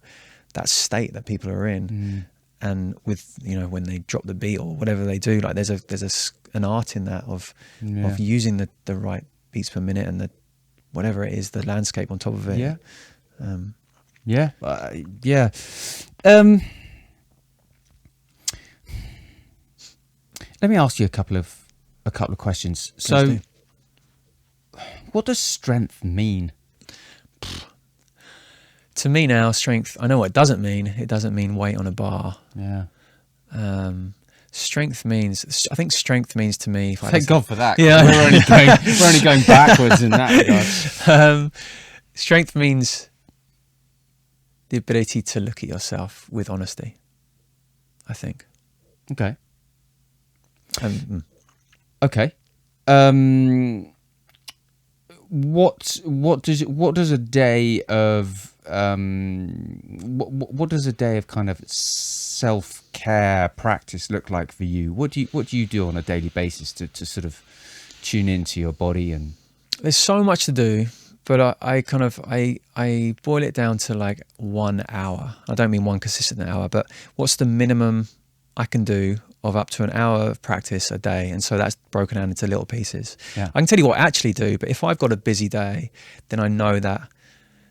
state that people are in. And with, when they drop the beat or whatever they do, like there's an art in that of using the right beats per minute and the whatever it is, the landscape on top of it. Let me ask you a couple of questions. So, what does strength mean? To me now, strength, I know what it doesn't mean. It doesn't mean weight on a bar. Strength means, I think strength means to me. Thank God for that. Yeah. We're only going backwards in that regard. Strength means the ability to look at yourself with honesty, I think. Okay. Okay. What does a day of what does a day of kind of self-care practice look like for you? What do you do on a daily basis to sort of tune into your body? And there's so much to do, but I boil it down to like 1 hour. I don't mean one consistent hour, but what's the minimum I can do of up to an hour of practice a day? And so that's broken down into little pieces. I can tell you what I actually do, but if I've got a busy day, then I know that.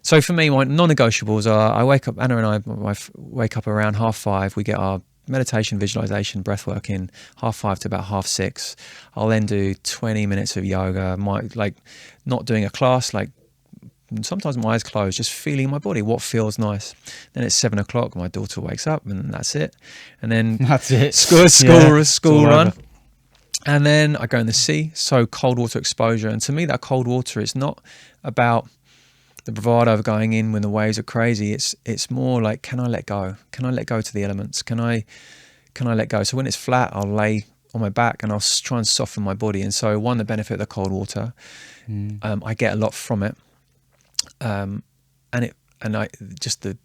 So for me, my non-negotiables are, Anna and I, my wife, wake up around 5:30. We get our meditation, visualization, breath work in 5:30 to about 6:30. I'll then do 20 minutes of yoga, not doing a class, like sometimes my eyes closed, just feeling my body, what feels nice. Then it's 7:00, my daughter wakes up, and that's it. And then that's it. School run. And then I go in the sea, so cold water exposure. And to me, that cold water is not about the bravado of going in when the waves are crazy. It's more like, can I let go? Can I let go to the elements? Can I let go? So when it's flat, I'll lay on my back and I'll try and soften my body. And so the benefit of the cold water, I get a lot from it. The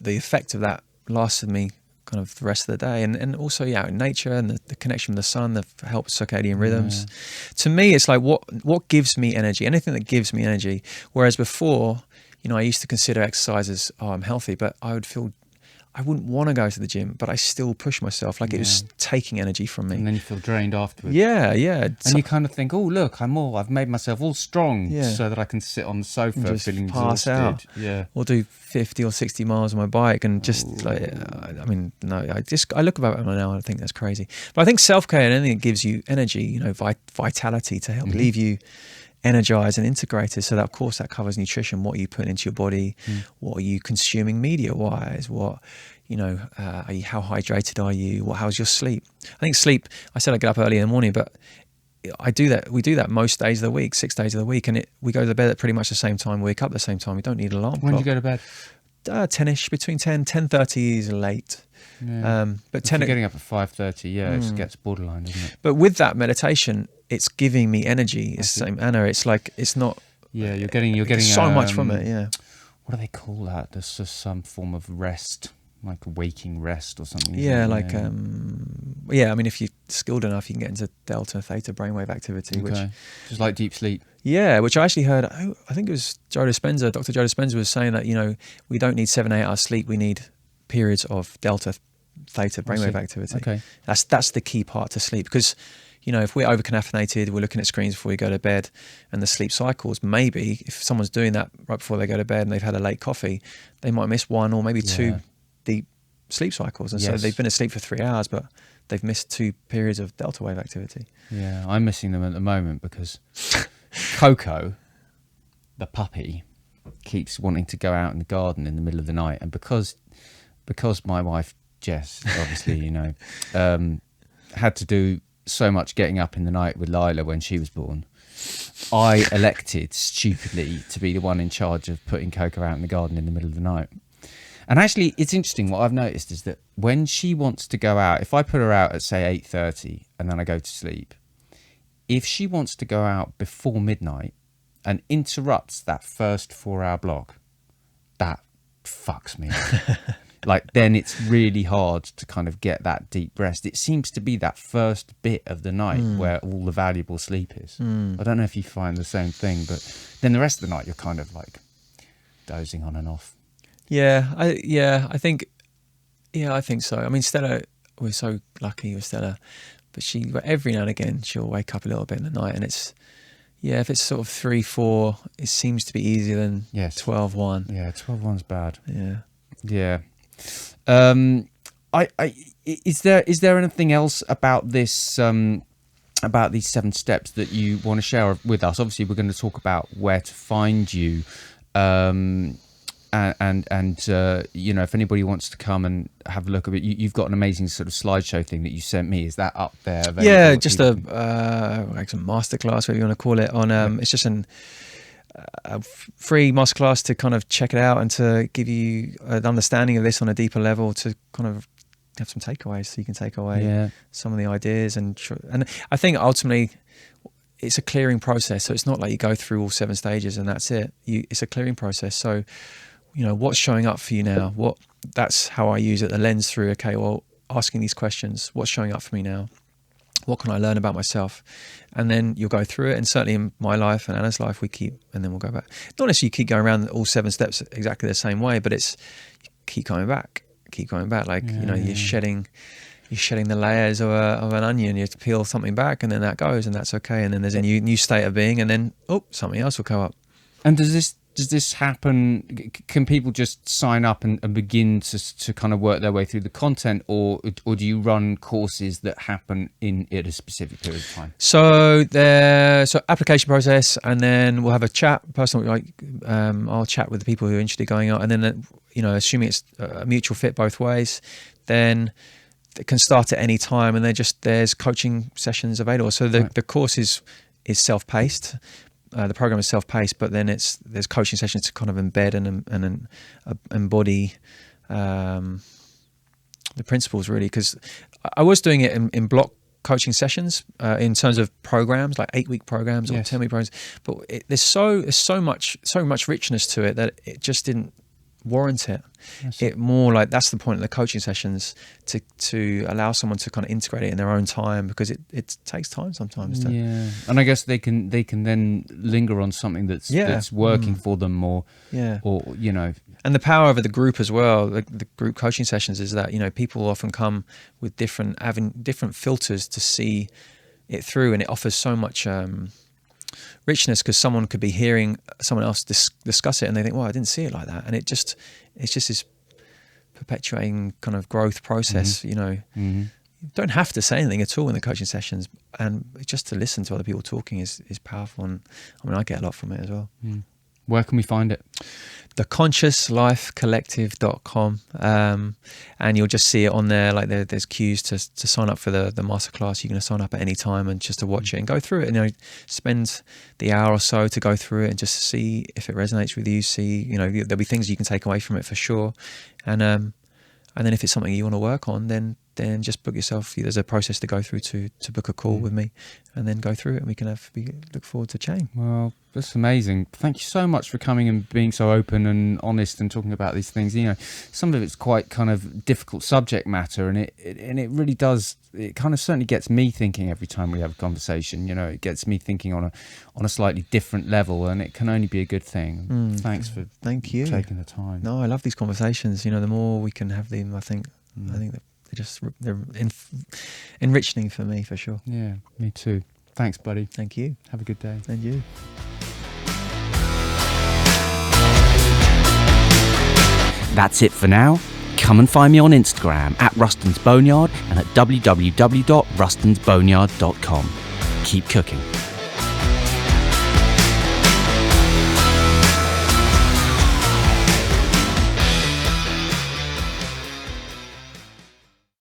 effect of that lasted me kind of the rest of the day, and also out in nature and the connection with the sun that helps circadian rhythms. To me, it's like what gives me energy, anything that gives me energy. Whereas before, I used to consider exercise as, I'm healthy, but I wouldn't want to go to the gym, but I still push myself, like it was taking energy from me. And then you feel drained afterwards. Yeah. And you kind of think, oh, look, I've made myself all strong so that I can sit on the sofa just feeling pass exhausted. Out. Or do 50 or 60 miles on my bike and just I look about it now and I think that's crazy. But I think self-care and anything that gives you energy, vitality to help leave you energized and integrated. So that, of course, that covers nutrition. What are you putting into your body? What are you consuming media wise? What, how hydrated are you? How's your sleep? I think sleep, I said I get up early in the morning, but we do that most days of the week, 6 days of the week, and we go to bed at pretty much the same time, wake up at the same time. We don't need an alarm When clock. do you go to bed? 10ish, between 10:30 is late. Yeah. But if you're getting up at 5:30, it just gets borderline, doesn't it? But with that meditation, it's giving me energy. It's the same manner. It's like, it's not. Yeah, you're getting so much from it. Yeah. What do they call that? There's just some form of rest, like waking rest or something. Yeah, like I mean, if you're skilled enough, you can get into delta, theta brainwave activity, which just like deep sleep. Yeah, which I actually heard. I think it was Dr. Joe Dispenza was saying that we don't need 7-8 hours sleep. We need periods of delta, theta brainwave activity. Okay, that's the key part to sleep, because if we're over caffeinated, we're looking at screens before we go to bed, and the sleep cycles, maybe if someone's doing that right before they go to bed and they've had a late coffee, they might miss one or maybe two deep sleep cycles, and so they've been asleep for 3 hours, but they've missed 2 periods of delta wave activity. Yeah, I'm missing them at the moment because Coco, the puppy, keeps wanting to go out in the garden in the middle of the night, and because my wife Jess, obviously, had to do so much getting up in the night with Lila when she was born, I elected stupidly to be the one in charge of putting Coco out in the garden in the middle of the night. And actually, it's interesting. What I've noticed is that when she wants to go out, if I put her out at say 8:30 and then I go to sleep, if she wants to go out before midnight and interrupts that first 4-hour block, that fucks me up. Like, then it's really hard to kind of get that deep rest. It seems to be that first bit of the night where all the valuable sleep is. I don't know if you find the same thing, but then the rest of the night you're kind of like dozing on and off. I think so. I mean, Stella, we're so lucky with Stella, but every now and again she'll wake up a little bit in the night, and if it's sort of 3-4, it seems to be easier than 12-1. Yeah, 12-1's bad. Yeah. Is there anything else about this about these 7 steps that you want to share with us? Obviously, we're going to talk about where to find you, and if anybody wants to come and have a look at it, you've got an amazing sort of slideshow thing that you sent me. Is that up there? Yeah, just like some masterclass, whatever you want to call it. On it's just a free masterclass to kind of check it out and to give you an understanding of this on a deeper level, to kind of have some takeaways, so you can take away some of the ideas. And I think ultimately it's a clearing process. So it's not like you go through all 7 stages and that's it. It's a clearing process. So what's showing up for you now? That's how I use it, the lens through. Okay, well, asking these questions, what's showing up for me now? What can I learn about myself? And then you'll go through it. And certainly in my life and Anna's life, and then we'll go back. Not necessarily keep going around all 7 steps exactly the same way, but it's keep coming back. Like, you're shedding the layers of an onion. You have to peel something back, and then that goes, and that's okay. And then there's a new state of being, and then, something else will come up. And does this happen? Can people just sign up and begin to kind of work their way through the content, or do you run courses that happen at a specific period of time? So application process, and then we'll have a chat. Personally, I'll chat with the people who are interested going out, and then assuming it's a mutual fit both ways, then it can start at any time, and there's coaching sessions available. So the course is self-paced. The program is self-paced, but then there's coaching sessions to kind of embed and embody the principles, really. Because I was doing it in block coaching sessions in terms of programs, like 8-week programs or 10-week programs. But there's so much richness to it that it just didn't warrant it. It more like, that's the point of the coaching sessions, to allow someone to kind of integrate it in their own time, because it takes time sometimes. And I guess they can then linger on something that's working for them more. And the power over the group as well, the group coaching sessions, is that people often come with different filters to see it through, and it offers so much richness, because someone could be hearing someone else discuss it and they think, well, I didn't see it like that, and it's just this perpetuating kind of growth process. You don't have to say anything at all in the coaching sessions, and just to listen to other people talking is powerful. And I mean, I get a lot from it as well. Where can we find it? theconsciouslifecollective.com, and you'll just see it on there. Like there's cues to sign up for the masterclass. You're going to sign up at any time and just to watch it and go through it. And spend the hour or so to go through it and just see if it resonates with you. See, there'll be things you can take away from it for sure. And then if it's something you want to work on, then just book yourself. There's a process to go through to book a call with me, and then go through it, and we can look forward to change. Well, that's amazing. Thank you so much for coming and being so open and honest and talking about these things. Some of it's quite kind of difficult subject matter, and it really does. It kind of certainly gets me thinking every time we have a conversation. It gets me thinking on a slightly different level, and it can only be a good thing. Thanks for taking the time. No, I love these conversations. The more we can have them, I think that they're enriching for me, for sure. Yeah, me too. Thanks, buddy. Thank you. Have a good day. And you. That's it for now. Come and find me on Instagram at Ruston's Boneyard and at www.rustonsboneyard.com. Keep cooking.